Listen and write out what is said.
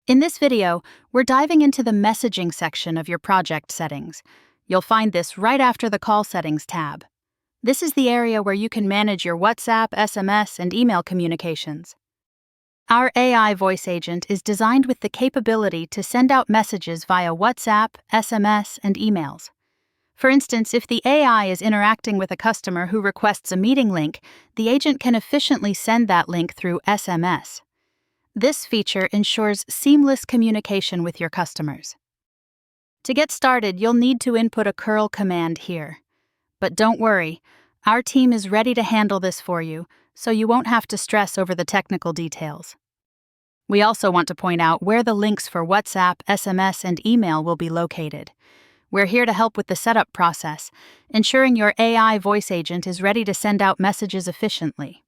In this video, we're diving into the messaging section of your project settings. You'll find this right after the Call Settings tab. This is the area where you can manage your WhatsApp, SMS, and email communications. Our AI voice agent is designed with the capability to send out messages via WhatsApp, SMS, and emails. For instance, if the AI is interacting with a customer who requests a meeting link, the agent can efficiently send that link through SMS. This feature ensures seamless communication with your customers. To get started, you'll need to input a curl command here. But don't worry, our team is ready to handle this for you, so you won't have to stress over the technical details. We also want to point out where the links for WhatsApp, SMS, and email will be located. We're here to help with the setup process, ensuring your AI voice agent is ready to send out messages efficiently.